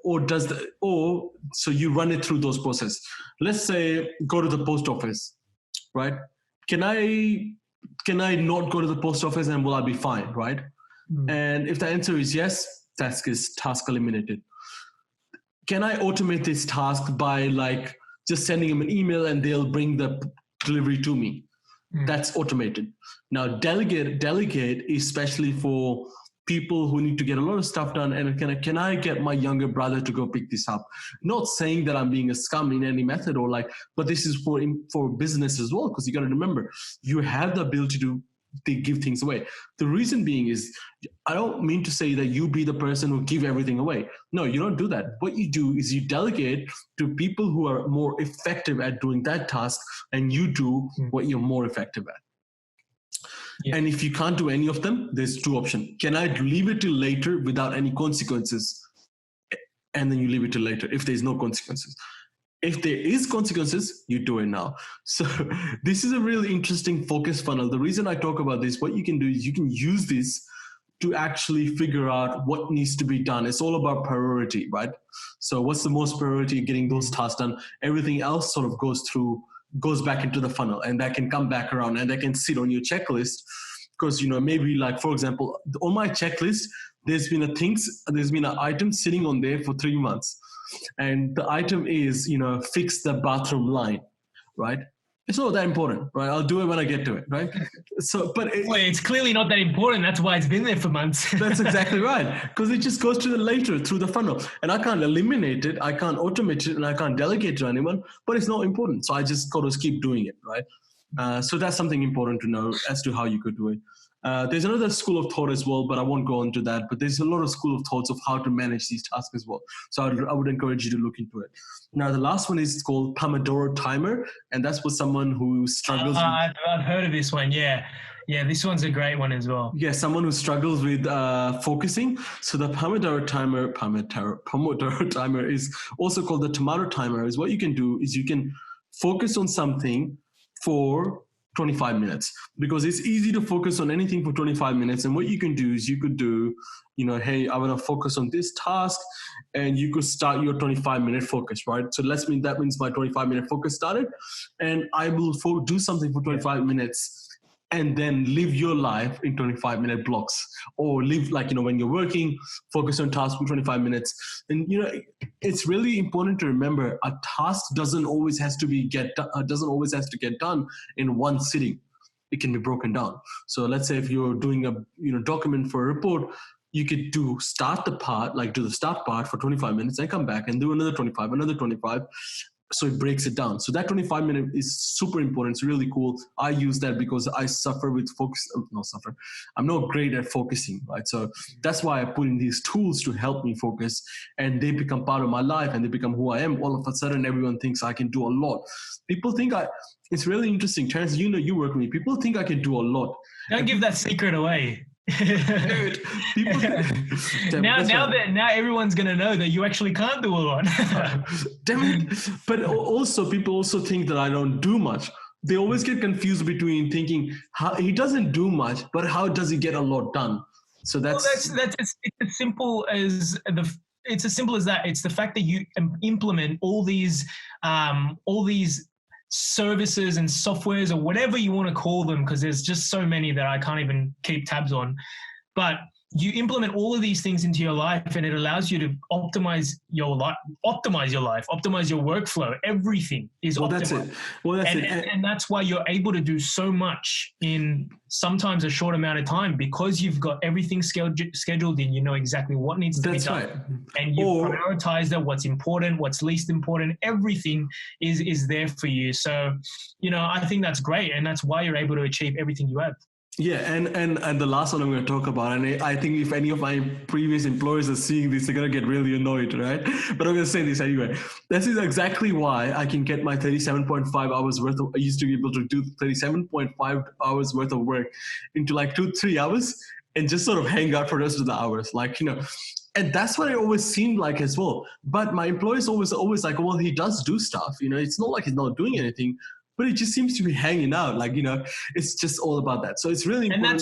you run it through those processes. Let's say go to the post office, right? Can I not go to the post office and will I be fine, right? And if the answer is yes, task eliminated. Can I automate this task by just sending them an email and they'll bring the delivery to me? That's automated. Now delegate is especially for people who need to get a lot of stuff done, and can I get my younger brother to go pick this up? Not saying that I'm being a scum in any method but this is for business as well, because you got to remember, you have the ability to give things away. The reason being is, I don't mean to say that you be the person who give everything away. No, you don't do that. What you do is you delegate to people who are more effective at doing that task, and you do what you're more effective at. Yeah. And if you can't do any of them, there's 2 options. Can I leave it till later without any consequences? And then you leave it till later if there's no consequences. If there is consequences, you do it now. So this is a really interesting focus funnel. The reason I talk about this, what you can do is you can use this to actually figure out what needs to be done. It's all about priority, right? So what's the most priority? Getting those tasks done. Everything else sort of goes back into the funnel, and that can come back around and that can sit on your checklist. Because, maybe for example, on my checklist, there's been an item sitting on there for 3 months, and the item is, fix the bathroom line, right? It's not that important, right? I'll do it when I get to it, right? So, but it's clearly not that important. That's why it's been there for months. That's exactly right, because it just goes to the later through the funnel, and I can't eliminate it, I can't automate it, and I can't delegate to anyone. But it's not important, so I just got to keep doing it, right? So that's something important to know as to how you could do it. There's another school of thought as well, but I won't go into that. But there's a lot of school of thoughts of how to manage these tasks as well. So I would encourage you to look into it. Now, the last one is called Pomodoro Timer, and that's for someone who struggles. I've heard of this one, yeah. Yeah, this one's a great one as well. Yeah, someone who struggles with focusing. So the Pomodoro Timer is also called the Tomato Timer. Is what you can do is you can focus on something for 25 minutes, because it's easy to focus on anything for 25 minutes. And what you can do is you could do, hey, I want to focus on this task, and you could start your 25-minute focus, right? So that means my 25-minute focus started, and I will do something for 25 minutes, and then live your life in 25-minute blocks, or live when you're working, focus on tasks for 25 minutes. And it's really important to remember a task doesn't always has to get done in one sitting. It can be broken down. So let's say if you're doing a document for a report, you could do the start part for 25 minutes, and come back and do another 25. So it breaks it down. So that 25-minute is super important. It's really cool. I use that because I suffer with focus. I'm not great at focusing, right? So that's why I put in these tools to help me focus, and they become part of my life, and they become who I am. All of a sudden, everyone thinks I can do a lot. People think it's really interesting. Terrence, you work with me. People think I can do a lot. Don't give that secret away. Dude, people now everyone's gonna know that you actually can't do a lot. Damn it. But also people also think that I don't do much. They always get confused between thinking how he doesn't do much, but how does he get a lot done? So that's it's as simple as that. It's the fact that you implement all these services and softwares, or whatever you want to call them, because there's just so many that I can't even keep tabs on. But you implement all of these things into your life, and it allows you to optimize your life, optimize your workflow. Everything is optimized. That's it. And that's why you're able to do so much in sometimes a short amount of time, because you've got everything scheduled in. You know exactly what needs to be done. Right. And you prioritize that, what's important, what's least important. Everything is there for you. So, I think that's great. And that's why you're able to achieve everything you have. Yeah, and the last one I'm going to talk about, and I think if any of my previous employers are seeing this, they're going to get really annoyed, right? But I'm going to say this anyway. This is exactly why I can get my 37.5 hours worth of, I used to be able to do 37.5 hours worth of work into 2-3 hours, and just sort of hang out for the rest of the hours. And that's what it always seemed like as well. But my employers always like, well, he does do stuff. It's not like he's not doing anything. But it just seems to be hanging out. It's just all about that. So it's really important. And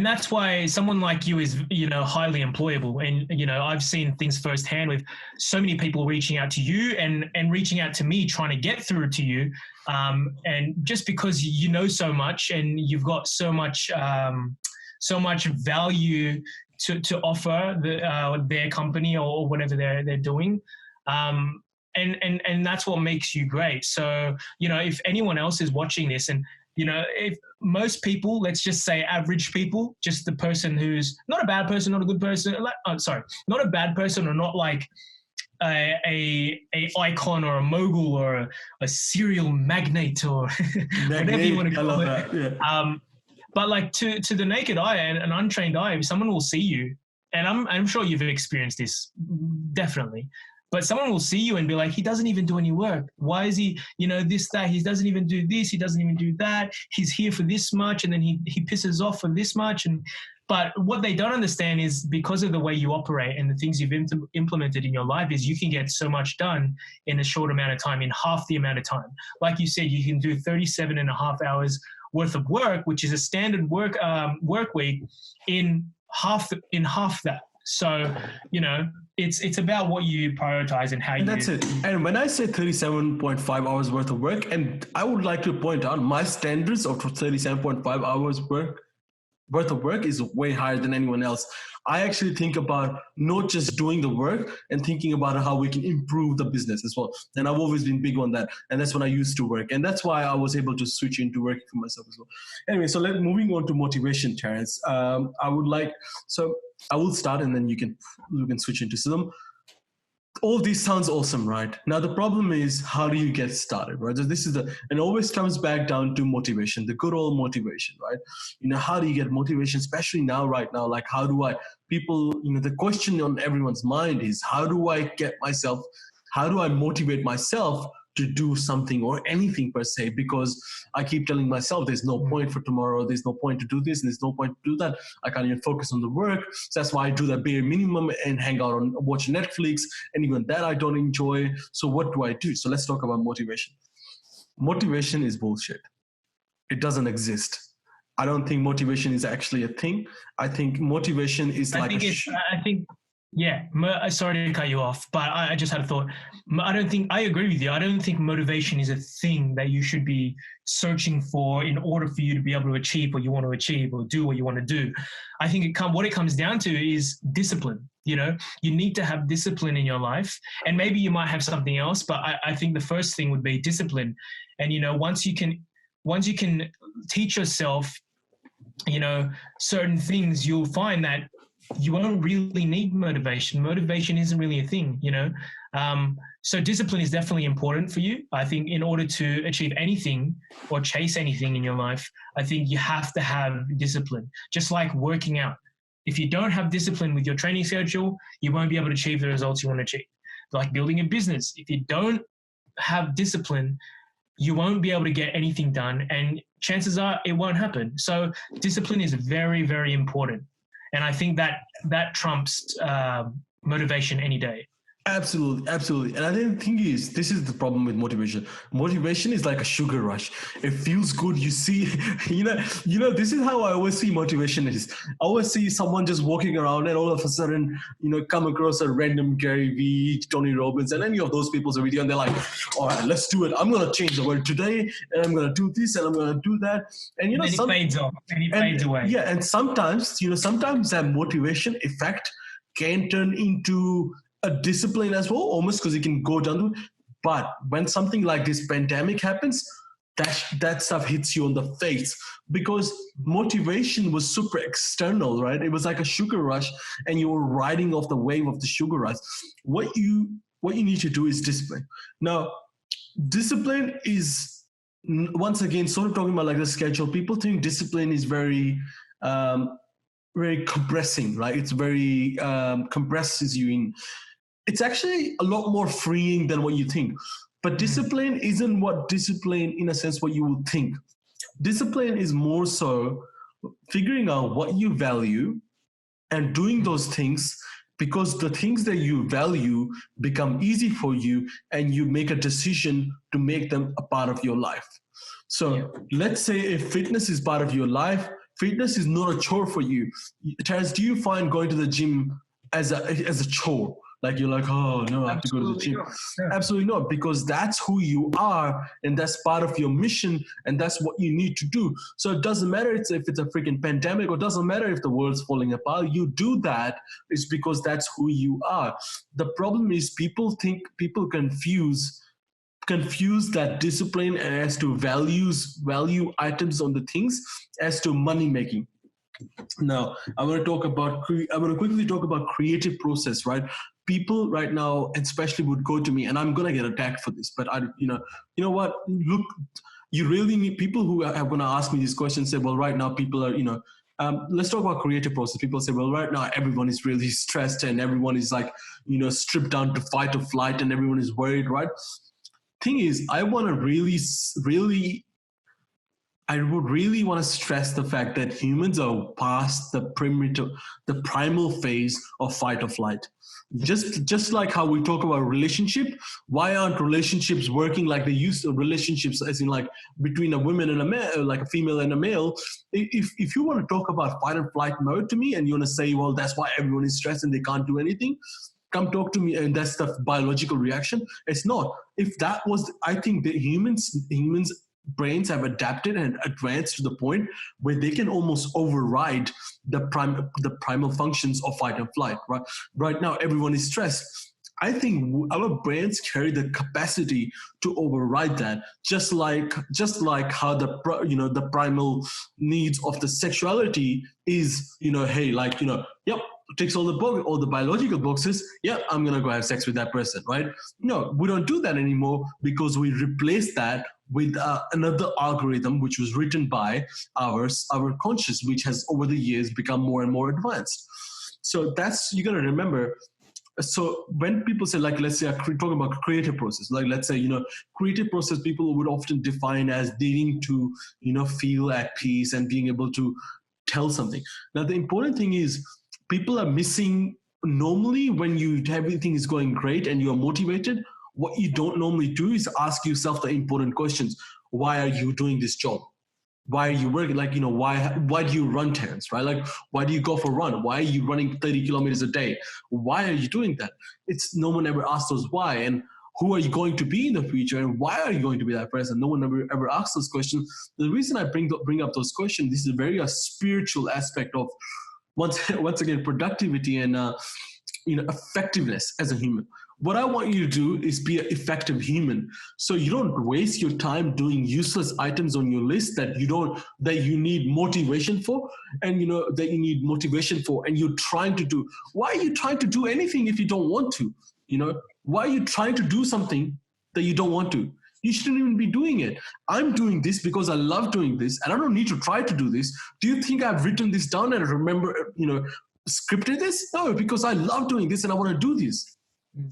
that's why someone like you is, highly employable. And, I've seen things firsthand with so many people reaching out to you and reaching out to me, trying to get through to you. And just because you know so much, and you've got so much value to offer their company or whatever they're doing. And that's what makes you great. So, if anyone else is watching this, and, if most people, let's just say average people, just the person who's not a bad person, not a good person, not a bad person, or not like a icon or a mogul or a serial magnate or whatever you want to call it. Yeah. But to the naked eye and an untrained eye, if someone will see you, and I'm sure you've experienced this, definitely. But someone will see you and be like, he doesn't even do any work. Why is he, this, that? He doesn't even do this. He doesn't even do that. He's here for this much, and then he pisses off for this much. But what they don't understand is, because of the way you operate and the things you've implemented in your life, is you can get so much done in a short amount of time, in half the amount of time. Like you said, you can do 37.5 hours worth of work, which is a standard work week, in half that. So, it's about what you prioritize and how you. That's it. And when I say 37.5 hours worth of work, and I would like to point out my standards of 37.5 hours work worth of work is way higher than anyone else. I actually think about not just doing the work and thinking about how we can improve the business as well. And I've always been big on that. And that's when I used to work. And that's why I was able to switch into working for myself as well. Anyway, so moving on to motivation, Terence. I will start and then you can switch into some. All this sounds awesome, right? Now the problem is, how do you get started, right? So it always comes back down to motivation, the good old motivation, right? How do you get motivation, especially right now? Like, the question on everyone's mind is, how do I motivate myself to do something or anything per se? Because I keep telling myself there's no point for tomorrow, there's no point to do this, and there's no point to do that. I can't even focus on the work. So that's why I do the bare minimum and hang out and watch Netflix, and even that I don't enjoy. So what do I do? So let's talk about motivation. Motivation is bullshit. It doesn't exist. I don't think motivation is actually a thing. I think motivation is sorry to cut you off, but I just had a thought. I agree with you. I don't think motivation is a thing that you should be searching for in order for you to be able to achieve what you want to achieve or do what you want to do. I think what it comes down to is discipline. You need to have discipline in your life, and maybe you might have something else, but I think the first thing would be discipline. And, once you can teach yourself, certain things, you'll find that you won't really need motivation. Motivation isn't really a thing, So discipline is definitely important for you. I think in order to achieve anything or chase anything in your life, I think you have to have discipline, just like working out. If you don't have discipline with your training schedule, you won't be able to achieve the results you want to achieve. Like building a business, if you don't have discipline, you won't be able to get anything done, and chances are it won't happen. So discipline is very, very important. And I think that trumps motivation any day. Absolutely. And I think the thing is, this is the problem with motivation. Motivation is like a sugar rush. It feels good. You see, this is how I always see motivation is. I always see someone just walking around and all of a sudden, come across a random Gary Vee, Tony Robbins, and any of those people's video, and they're like, all right, let's do it. I'm going to change the world today, and I'm going to do this, and I'm going to do that. And, then it fades off, and it fades away. Yeah, and sometimes that motivation effect can turn into a discipline as well, almost, because it can go down. But when something like this pandemic happens, that stuff hits you on the face, because motivation was super external, right? It was like a sugar rush, and you were riding off the wave of the sugar rush. What you need to do is discipline. Now, discipline is, once again, sort of talking about like the schedule. People think discipline is very compressing, right? It's very compresses you in. It's actually a lot more freeing than what you think. But discipline isn't what you would think. Discipline is more so figuring out what you value and doing those things, because the things that you value become easy for you, and you make a decision to make them a part of your life. So let's say if fitness is part of your life, fitness is not a chore for you. Terence, do you find going to the gym as a chore? Like you're like, oh no, I have to go to the gym. Yeah. Absolutely not, because that's who you are, and that's part of your mission, and that's what you need to do. So it doesn't matter if it's a freaking pandemic, or it doesn't matter if the world's falling apart. You do that is because that's who you are. The problem is people confuse that discipline as to value items on the things as to money making. Now, I want to quickly talk about creative process, right? People right now, especially, would go to me, and I'm gonna get attacked for this, but you know what? Look, you really need people who are going to ask me these questions. Say, well, right now people are, let's talk about creative process. People say, well, right now everyone is really stressed, and everyone is like, stripped down to fight or flight, and everyone is worried, right? Thing is, I would really want to stress the fact that humans are past the primal phase of fight or flight. Just like how we talk about relationship, why aren't relationships working like they used to? Relationships as in like between a woman and a male, like a female and a male. If you want to talk about fight and flight mode to me, and you want to say, well, that's why everyone is stressed and they can't do anything, come talk to me, and that's the biological reaction. It's not. If that was, I think that humans brains have adapted and advanced to the point where they can almost override the primal functions of fight and flight. Right now, everyone is stressed. I think our brains carry the capacity to override that, just like how the primal needs of the sexuality is, yep, ticks all the biological boxes. Yeah, I'm gonna go have sex with that person, right? No, we don't do that anymore because we replace that with another algorithm which was written by our conscious, which has over the years become more and more advanced. So that's, you gotta remember. So when people say, like, let's say, talking about creative process, like, let's say, creative process, people would often define as needing to, feel at peace and being able to tell something. Now, the important thing is people are missing normally when everything is going great and you're motivated. What you don't normally do is ask yourself the important questions. Why are you doing this job? Why are you working? Like, why do you run, Terence, right? Like, why do you go for a run? Why are you running 30 kilometers a day? Why are you doing that? It's no one ever asks those why. And who are you going to be in the future? And why are you going to be that person? No one ever asks those questions. The reason I bring up those questions, this is a very spiritual aspect of, once again, productivity and, effectiveness as a human. What I want you to do is be an effective human. So you don't waste your time doing useless items on your list that you need motivation for, and that you need motivation for, and you're trying to do. Why are you trying to do anything if you don't want to? Why are you trying to do something that you don't want to? You shouldn't even be doing it. I'm doing this because I love doing this, and I don't need to try to do this. Do you think I've written this down and remember, scripted this? No, because I love doing this and I want to do this.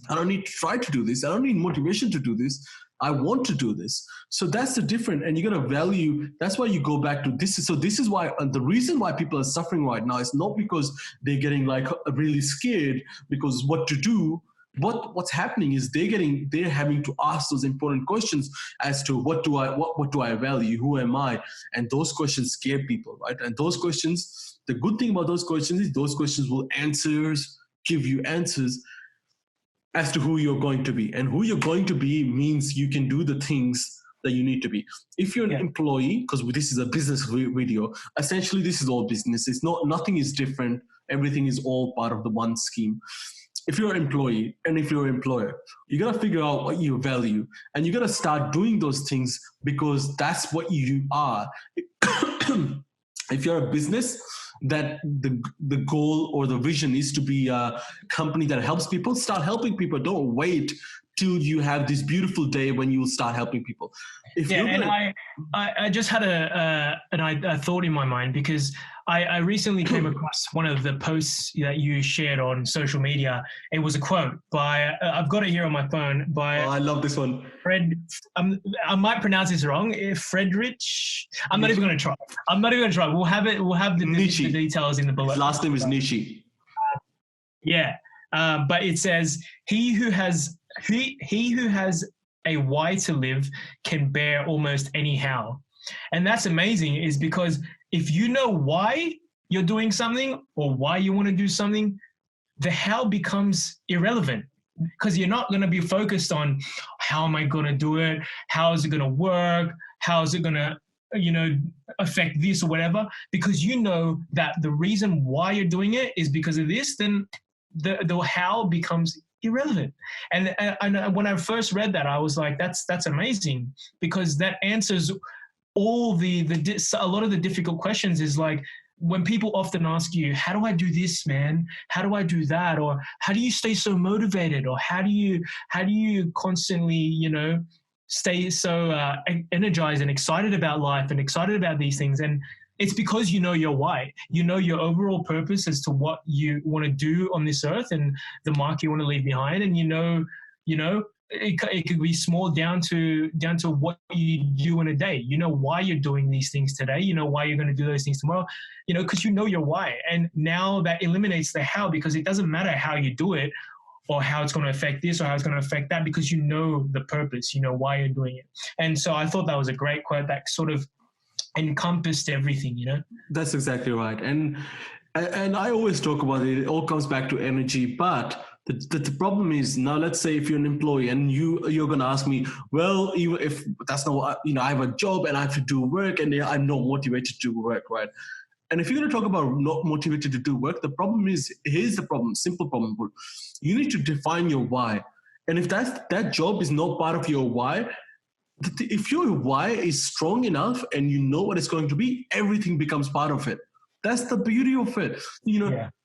I don't need to try to do this. I don't need motivation to do this. I want to do this. So that's the difference. And you're going to value, that's why you go back to this. So this is why, the reason why people are suffering right now is not because they're getting like really scared because what to do. What's happening is they're having to ask those important questions as to what do I value? Who am I? And those questions scare people, right? And those questions, the good thing about those questions is those questions will give you answers as to who you're going to be. And who you're going to be means you can do the things that you need to be. If you're an employee, because this is a business video, essentially this is all business. Nothing is different. Everything is all part of the one scheme. If you're an employee and if you're an employer, you got to figure out what you value, and you got to start doing those things because that's what you are. If you're a business, that the goal or the vision is to be a company that helps people, start helping people. Don't wait till you have this beautiful day when you will start helping people. I just had a thought in my mind because I recently came across one of the posts that you shared on social media. It was a quote by, I've got it here on my phone, by... Oh, I love this one. I might pronounce this wrong. Friedrich. I'm not even going to try. We'll have the details in the bullet. His last name is Nietzsche. But it says, he who has a why to live can bear almost any how. And that's amazing, is because if you know why you're doing something or why you want to do something, the how becomes irrelevant, because you're not going to be focused on how am I going to do it? How is it going to work? How is it going to, affect this or whatever? Because you know that the reason why you're doing it is because of this, then the how becomes irrelevant. And when I first read that, I was like, that's amazing, because that answers all a lot of the difficult questions. Is like when people often ask you, how do I do this, man? How do I do that? Or how do you stay so motivated? Or how do you constantly, stay so energized and excited about life and excited about these things? And it's because you know your why. You know your overall purpose as to what you want to do on this earth and the mark you want to leave behind. And it could be small down to what you do in a day. You know why you're doing these things today. You know why you're going to do those things tomorrow. Because you know your why. And now that eliminates the how, because it doesn't matter how you do it or how it's going to affect this or how it's going to affect that, because you know the purpose. You know why you're doing it. And so I thought that was a great quote that sort of encompassed everything. That's exactly right. And I always talk about it. It all comes back to energy, but The problem is now, let's say if you're an employee and you're going to ask me, well, even if that's not, I have a job and I have to do work and I'm not motivated to do work, right? And if you're going to talk about not motivated to do work, the problem is, here's the problem, simple problem. You need to define your why. And if that job is not part of your why, if your why is strong enough and you know what it's going to be, everything becomes part of it. That's the beauty of it.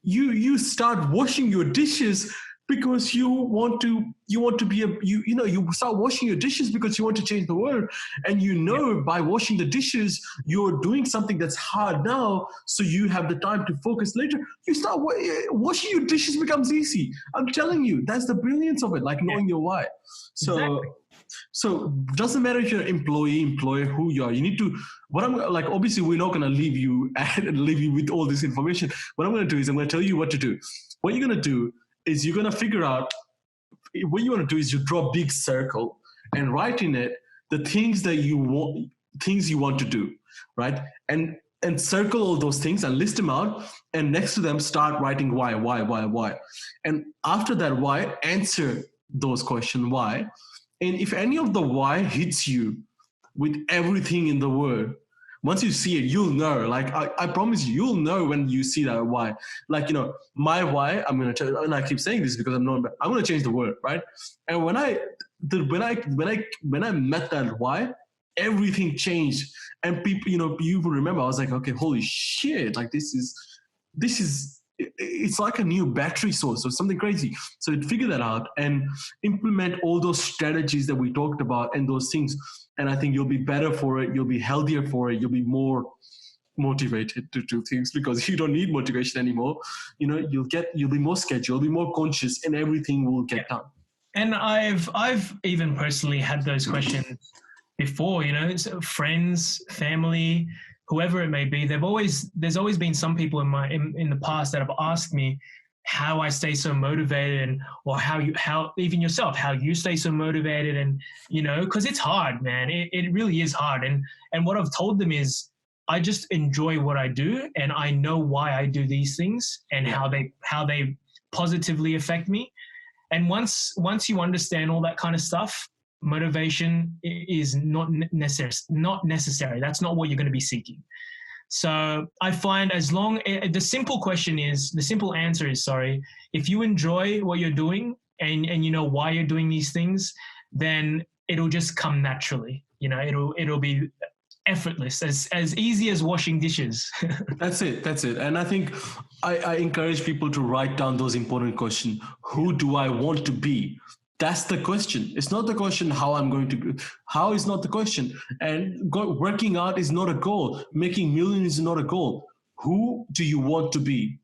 You start washing your dishes because you want to be you start washing your dishes because you want to change the world, and by washing the dishes you're doing something that's hard now, so you have the time to focus later. You start washing your dishes becomes easy. I'm telling you, that's the brilliance of it, like knowing your why. So doesn't matter if you're an employer, who you are. You need to. What I'm like, obviously, we're not going to leave you with all this information. What I'm going to do is I'm going to tell you what to do. What you're going to do is you're going to figure out what you want to do is you draw a big circle and write in it the things that you want to do, right? And circle all those things and list them out. And next to them, start writing why. And after that why, answer those questions why. And if any of the why hits you with everything in the world, once you see it, you'll know. Like, I promise you'll know when you see that why. Like, my why, I'm going to tell you, and I keep saying this because I'm going to change the world, right? And when I met that why, everything changed. And people, you will remember, I was like, okay, holy shit, like this is, it's like a new battery source or something crazy. So figure that out and implement all those strategies that we talked about and those things. And I think you'll be better for it. You'll be healthier for it. You'll be more motivated to do things because you don't need motivation anymore. You'll be more scheduled, you'll be more conscious, and everything will get done. And I've even personally had those questions before, friends, family, whoever it may be. There's always been some people in the past that have asked me how I stay so motivated, or how even yourself, how you stay so motivated, and because it's hard, man. It really is hard. And what I've told them is I just enjoy what I do, and I know why I do these things and how they positively affect me. And once you understand all that kind of stuff, motivation is not necessary. That's not what you're going to be seeking. So I find the simple answer is, if you enjoy what you're doing and you know why you're doing these things, then it'll just come naturally. It'll be effortless, as easy as washing dishes. That's it. And I think I encourage people to write down those important questions. Who do I want to be? That's the question. It's not the question how I'm going to. How is not the question. And working out is not a goal. Making millions is not a goal. Who do you want to be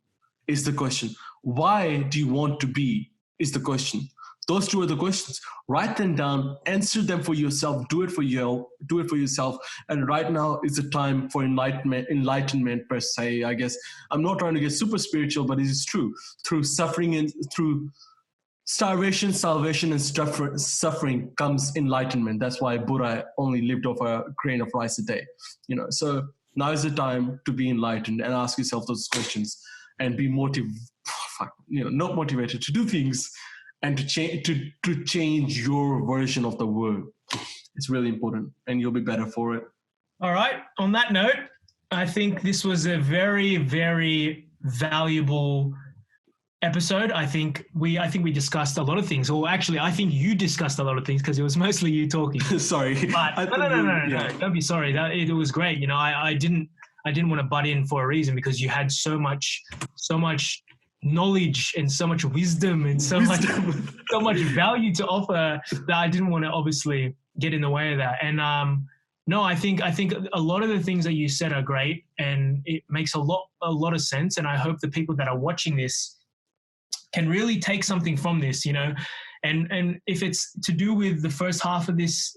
is the question. Why do you want to be is the question. Those two are the questions. Write them down. Answer them for yourself. Do it for yourself. And right now is the time for enlightenment per se. I guess I'm not trying to get super spiritual, but it is true. Through suffering and through starvation, salvation, and suffering comes enlightenment. That's why Buddha only lived off a grain of rice a day. So now is the time to be enlightened and ask yourself those questions and be not motivated to do things and to change your version of the world. It's really important, and you'll be better for it. All right. On that note, I think this was a very, very valuable episode. I think we discussed a lot of things, or actually I think you discussed a lot of things because it was mostly you talking. Sorry. But no, don't be sorry. It was great. I didn't want to butt in for a reason, because you had so much knowledge and so much wisdom and so much value to offer that I didn't want to obviously get in the way of that. And no, I think a lot of the things that you said are great, and it makes a lot of sense. And I hope the people that are watching this can really take something from this, and if it's to do with the first half of this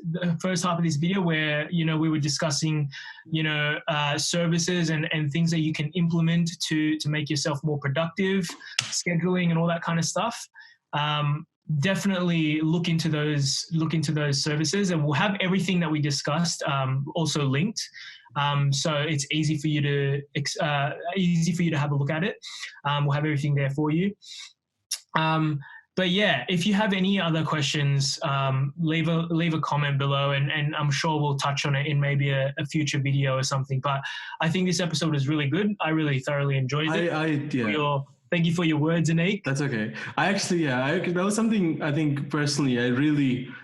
video where, we were discussing, services and things that you can implement to make yourself more productive, scheduling and all that kind of stuff. Definitely look into those services, and we'll have everything that we discussed also linked. So it's easy for you to have a look at it. We'll have everything there for you. But yeah, if you have any other questions, leave a comment below, and I'm sure we'll touch on it in maybe a future video or something. But I think this episode was really good. I really thoroughly enjoyed it. Thank you for your words, Anik. That's okay. That was something I think personally,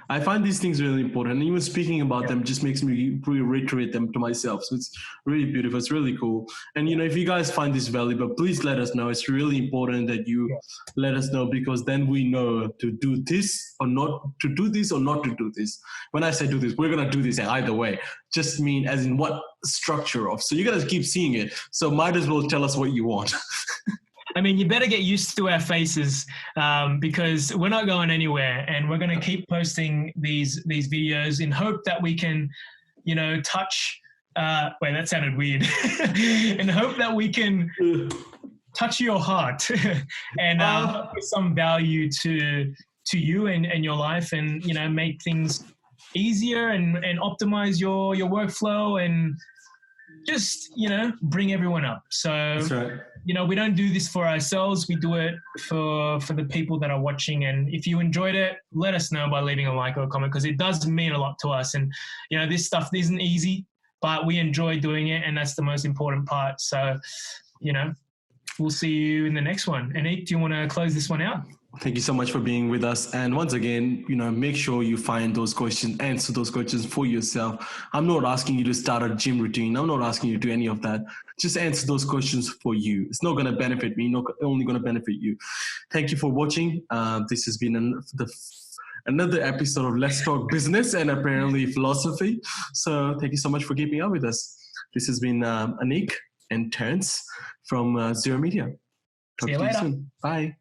I find these things really important. And even speaking about them just makes me reiterate them to myself. So it's really beautiful. It's really cool. And, if you guys find this valuable, please let us know. It's really important that you let us know, because then we know to do this or not to do this or not to do this. When I say do this, we're going to do this either way. Just mean as in what structure of. So you're going to keep seeing it. So might as well tell us what you want. I mean, you better get used to our faces, because we're not going anywhere, and we're going to keep posting these videos in hope that we can, touch. Wait, that sounded weird. In hope that we can touch your heart and give some value to you and your life, and make things easier and optimize your workflow, and just bring everyone up. So that's right. We don't do this for ourselves. We do it for the people that are watching. And if you enjoyed it, let us know by leaving a like or a comment, because it does mean a lot to us. And, this stuff isn't easy, but we enjoy doing it. And that's the most important part. So, we'll see you in the next one. Anik, do you want to close this one out? Thank you so much for being with us. And once again, make sure you find those questions, answer those questions for yourself. I'm not asking you to start a gym routine. I'm not asking you to do any of that. Just answer those questions for you. It's not going to benefit me, not only going to benefit you. Thank you for watching. This has been another episode of Let's Talk Business and apparently philosophy. So thank you so much for keeping up with us. This has been Anik and Terence from Zero Media. Talk to you soon. Bye.